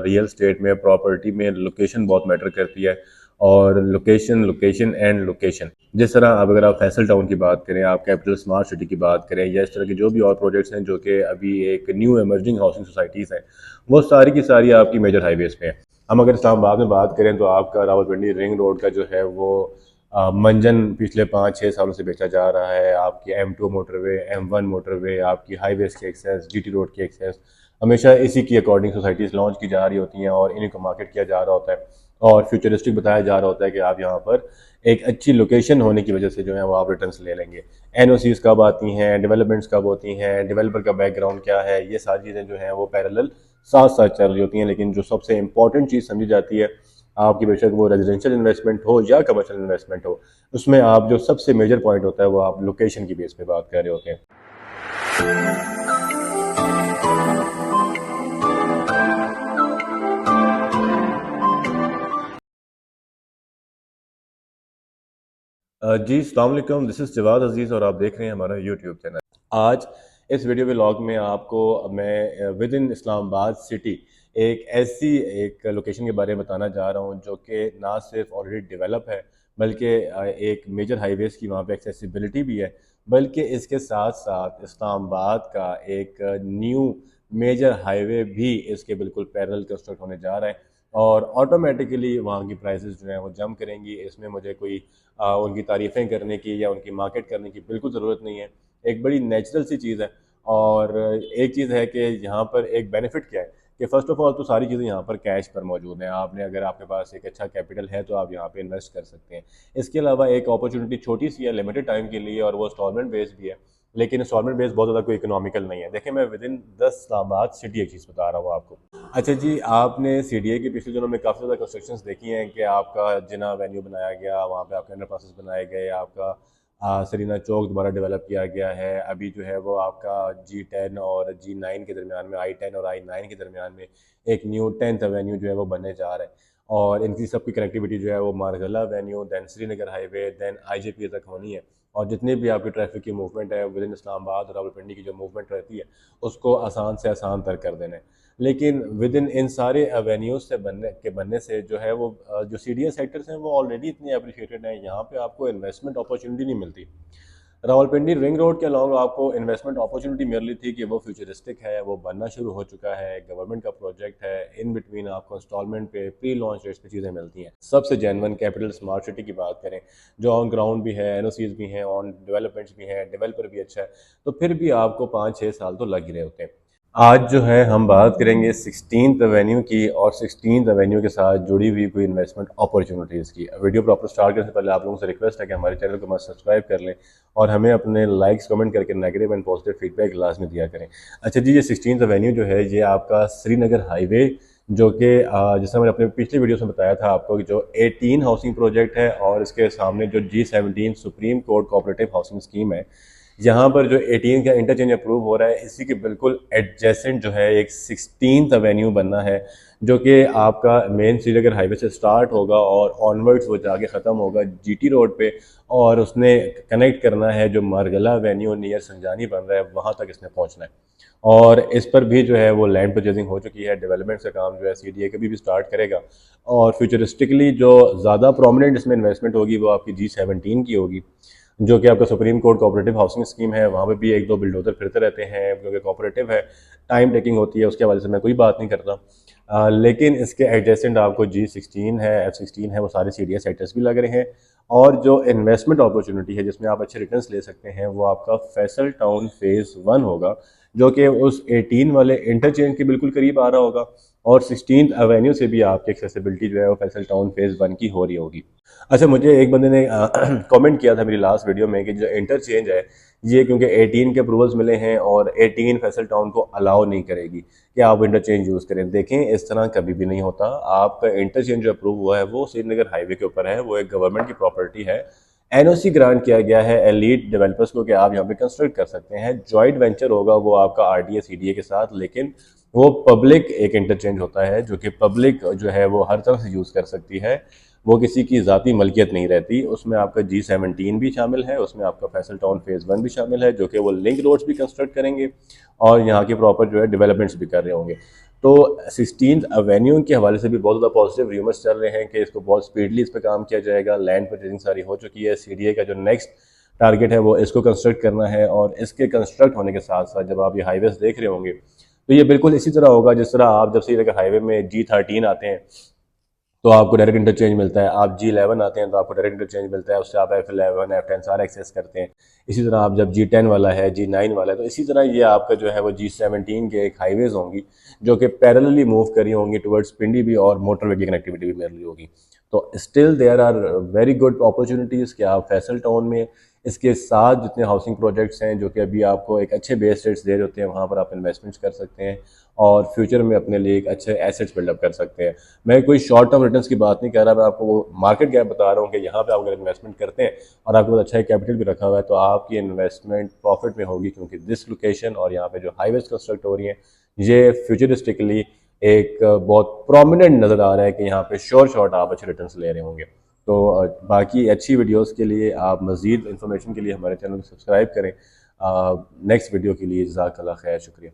Real estate में, property में location बहुत मैटर करती है। और लोकेशन लोकेशन एंड लोकेशन, जिस तरह अब अगर आप फैसल टाउन की बात करें, आप कैपिटल स्मार्ट सिटी की बात करें, या इस तरह के जो भी और प्रोजेक्ट्स हैं जो कि अभी एक न्यू एमर्जिंग हाउसिंग सोसाइटीज़ हैं, वो सारी की सारी आपकी मेजर हाईवेज़ पे हैं। हम अगर इस्लामाबाद में बात करें तो आपका रावलपिंडी रिंग रोड का जो है वो मंजन पिछले 5-6 सालों से बेचा जा रहा है। आपकी M2 मोटरवे, M1 मोटरवे, आपकी हाईवेज़ की एक्सेस, GT रोड की एक्सेस, हमेशा इसी की अकॉर्डिंग सोसाइटीज़ लॉन्च की जा रही होती हैं और इन्हीं को मार्केट किया जा रहा होता है और फ्यूचरिस्टिक बताया जा रहा होता है कि आप यहाँ पर एक अच्छी लोकेशन होने की वजह से जो है वो आप रिटर्न्स ले लेंगे। NOCs कब आती हैं, डेवलपमेंट्स कब होती हैं, डेवलपर का बैकग्राउंड क्या है, ये सारी चीज़ें जो हैं वो पैरेलल साथ साथ चल रही होती हैं। लेकिन जो सबसे इंपॉर्टेंट चीज़ समझी जाती है आपकी, बेशक वो रेजिडेंशियल इन्वेस्टमेंट हो या कमर्शियल इन्वेस्टमेंट हो, उसमें आप जो सबसे मेजर पॉइंट होता है वो आप लोकेशन की बेस पे बात कर रहे होते हैं। जी अस्सलाम वालेकुम, दिस इज़ जवाद अजीज़ और आप देख रहे हैं हमारा यूट्यूब चैनल। आज इस वीडियो व्लॉग में आपको मैं विद इन इस्लामाबाद सिटी एक ऐसी एक लोकेशन के बारे में बताना जा रहा हूँ जो कि ना सिर्फ ऑलरेडी डेवलप है, बल्कि एक मेजर हाईवेज़ की वहाँ पे एक्सेसिबिलिटी भी है, बल्कि इसके साथ साथ इस्लामाबाद का एक न्यू मेजर हाईवे भी इसके बिल्कुल पैरेलल कंस्ट्रक्ट होने जा रहा है और ऑटोमेटिकली वहाँ की प्राइसेस जो हैं वो जंप करेंगी। इसमें मुझे कोई उनकी तारीफ़ें करने की या उनकी मार्केट करने की बिल्कुल ज़रूरत नहीं है। एक बड़ी नेचुरल सी चीज़ है। और एक चीज़ है कि यहाँ पर एक बेनिफिट क्या है कि फ़र्स्ट ऑफ़ ऑल तो सारी चीज़ें यहाँ पर कैश पर मौजूद हैं। आपने अगर आपके पास एक अच्छा कैपिटल है तो आप यहाँ पे इन्वेस्ट कर सकते हैं। इसके अलावा एक अपॉर्चुनिटी छोटी सी है लिमिटेड टाइम के लिए और वो इंस्टॉलमेंट बेस्ड भी है, लेकिन इंस्टॉलमेंट बेस्ड बहुत ज़्यादा कोई इकोनॉमिकल नहीं है। देखिए, मैं विद इन 10 इस्लामाबाद सिटी एक चीज़ बता रहा हूँ आपको। अच्छा जी, आपने CDA के पिछले दिनों में काफ़ी ज़्यादा कंस्ट्रक्शंस देखी हैं कि आपका जिना वेन्यू बनाया गया, वहाँ पे आपके अंडरपासेस बनाए गए, आपका सरीना चौक दोबारा डेवलप किया गया है। अभी जो है वो आपका G10 और G9 के दरमियान में, I10 और I9 के दरमियान में एक न्यू 10th एवेन्यू जो है वो बनने जा रहा है और इनकी सबकी कनेक्टिविटी जो है वो Margalla avenue, then Srinagar highway, then IJP तक होनी है। और जितनी भी आपकी ट्रैफिक की मूवमेंट है विद इन इस्लामाबाद और रावलपिंडी की जो मूवमेंट रहती है, उसको आसान से आसान तर कर देना है। लेकिन विद इन सारे एवेन्यूज़ से बनने से जो है वो जो CDA सेक्टर्स हैं वो ऑलरेडी इतने एप्रिशिएटेड हैं, यहाँ पे आपको इन्वेस्टमेंट अपॉर्चुनिटी नहीं मिलती। रावलपिंडी रिंग रोड के अलॉन्ग आपको इन्वेस्टमेंट अपॉर्चुनिटी मिल रही थी कि वो फ्यूचरिस्टिक है, वो बनना शुरू हो चुका है, गवर्नमेंट का प्रोजेक्ट है, इन बिटवीन आपको इंस्टॉलमेंट पे, प्री लॉन्च रेट्स पे चीज़ें मिलती हैं। सबसे जेन्युइन कैपिटल स्मार्ट सिटी की बात करें, जो ऑन ग्राउंड भी है, NOCs भी हैं, ऑन डेवलपमेंट्स भी हैं, डेवलपर भी अच्छा है, तो फिर भी आपको 5-6 साल तो लग ही रहे होते हैं। आज जो है हम बात करेंगे 16th एवेन्यू की और 16th एवेन्यू के साथ जुड़ी हुई कोई इन्वेस्टमेंट अपॉर्चुनिटीज़ की। वीडियो प्रॉपर स्टार्ट करने से पहले आप लोगों से रिक्वेस्ट है कि हमारे चैनल को मस्त सब्सक्राइब कर लें और हमें अपने लाइक्स कमेंट करके नेगेटिव एंड पॉजिटिव फीडबैक लाजमी दिया करें। अच्छा जी, ये 16th एवेन्यू जो है ये आपका श्रीनगर हाईवे, जो कि जैसा मैंने अपने पिछले वीडियो में बताया था आपको कि जो 18 हाउसिंग प्रोजेक्ट है और इसके सामने जो G17 supreme court cooperative housing scheme है, यहाँ पर जो 18 का इंटरचेंज अप्रूव हो रहा है, इसी के बिल्कुल एडजेसेंट जो है एक 16th एवेन्यू बनना है, जो कि आपका मेन श्रीनगर हाईवे से स्टार्ट होगा और ऑनवर्ड्स वो जाके ख़त्म होगा GT रोड पे और उसने कनेक्ट करना है जो मारगला एवेन्यू नियर संजानी बन रहा है, वहाँ तक इसने पहुँचना है। और इस पर भी जो है वो लैंड परचेजिंग हो चुकी है, डेवलपमेंट का काम जो है CDA कभी भी स्टार्ट करेगा और फ्यूचरिस्टिकली जो ज़्यादा प्रोमिनेंट इसमें इन्वेस्टमेंट होगी वो आपकी G17 की होगी, जो कि आपका supreme court cooperative housing scheme है। वहाँ पे भी 1-2 बिल्डोजर फिरते रहते हैं, क्योंकि कोऑपरेटिव है, टाइम टेकिंग होती है, उसके हवाले से मैं कोई बात नहीं करता। लेकिन इसके एडजेसेंट आपको G16 है, F16 है, वो सारे CDA सेक्टर्स भी लग रहे हैं और जो इन्वेस्टमेंट अपॉर्चुनिटी है जिसमें आप अच्छे रिटर्न्स ले सकते हैं वो आपका फैसल टाउन फेज़ 1 होगा, जो कि उस 18 वाले इंटरचेंज के बिल्कुल करीब आ रहा होगा और 16th एवेन्यू से भी आपकी एक्सेसिबिलिटी जो है वो फैसल टाउन फेज़ 1 की हो रही होगी। अच्छा, मुझे एक बंदे ने कमेंट किया था मेरी लास्ट वीडियो में कि जो इंटरचेंज है ये क्योंकि 18 के अप्रूवल्स मिले हैं और 18 फैसल टाउन को अलाउ नहीं करेगी कि आप इंटरचेंज यूज़ करें। देखें, इस तरह कभी भी नहीं होता। आपका इंटरचेंज जो अप्रूव हुआ है वो श्रीनगर हाईवे के ऊपर है, वो एक गवर्नमेंट की प्रॉपर्टी है। NOC ग्रांट किया गया है एलीट डेवलपर्स को कि आप यहाँ पे कंस्ट्रक्ट कर सकते हैं। जॉइंट वेंचर होगा वो आपका RDA CDA के साथ, लेकिन वो पब्लिक एक इंटरचेंज होता है जो कि पब्लिक जो है वो हर तरह से यूज़ कर सकती है, वो किसी की ज़ाती मलकियत नहीं रहती। उसमें आपका G17 भी शामिल है, उसमें आपका फैसल टाउन फेज़ 1 भी शामिल है, जो कि वो लिंक रोड्स भी कंस्ट्रक्ट करेंगे और यहाँ की प्रॉपर जो है डेवलपमेंट्स भी कर रहे होंगे। तो 16th एवेन्यू के हवाले से भी बहुत ज़्यादा पॉजिटिव रूमर्स चल रहे हैं कि इसको बहुत स्पीडली इस पर काम किया जाएगा। लैंड परचेजिंग सारी हो चुकी है। CDA का जो नेक्स्ट टारगेट है वो इसको कंस्ट्रक्ट करना है, और इसके कंस्ट्रक्ट होने के साथ साथ जब आप ये हाईवेज देख रहे होंगे तो ये बिल्कुल इसी तरह होगा जिस तरह आप जब श्रीनगर हाईवे में G13 आते हैं तो आपको डायरेक्ट इंटरचेंज मिलता है, आप G11 आते हैं तो आपको डायरेक्ट इंटरचेंज मिलता है, उससे आप F11 F10 सारा एक्सेस करते हैं। इसी तरह आप जब G10 वाला है, G9 वाला है, तो इसी तरह ये आपका जो है वो G17 के एक हाईवेज होंगी जो कि पैरेलली मूव करी होंगी टुवर्ड्स पिंडी भी, और मोटरवे की कनेक्टिविटी भी मिल रही होगी। तो still there are very good opportunities कि आप फैसल टाउन में इसके साथ जितने हाउसिंग प्रोजेक्ट्स हैं जो कि अभी आपको एक अच्छे बेस रेट्स दे रहे होते हैं, वहाँ पर आप इन्वेस्टमेंट्स कर सकते हैं और फ्यूचर में अपने लिए एक अच्छे एसेट्स बिल्डअप कर सकते हैं। मैं कोई शॉर्ट टर्म रिटर्न्स की बात नहीं कर रहा, मैं आपको वो मार्केट गैप बता रहा हूँ कि यहाँ पे आप अगर इन्वेस्टमेंट करते हैं और आपके पास अच्छा कैपिटल भी रखा हुआ है तो आपकी इन्वेस्टमेंट प्रॉफिट में होगी, क्योंकि दिस लोकेशन और यहाँ पे जो हाईवेज कंस्ट्रक्ट हो रही हैं ये फ्यूचरिस्टिकली एक बहुत प्रोमिनेंट नज़र आ रहा है कि यहाँ पे शॉर्ट आप अच्छे रिटर्न्स ले रहे होंगे। तो बाकी अच्छी वीडियोस के लिए आप मज़ीद इन्फॉर्मेशन के लिए हमारे चैनल को सब्सक्राइब करें। नेक्स्ट वीडियो के लिए जज़ाकल्लाह खैर, शुक्रिया।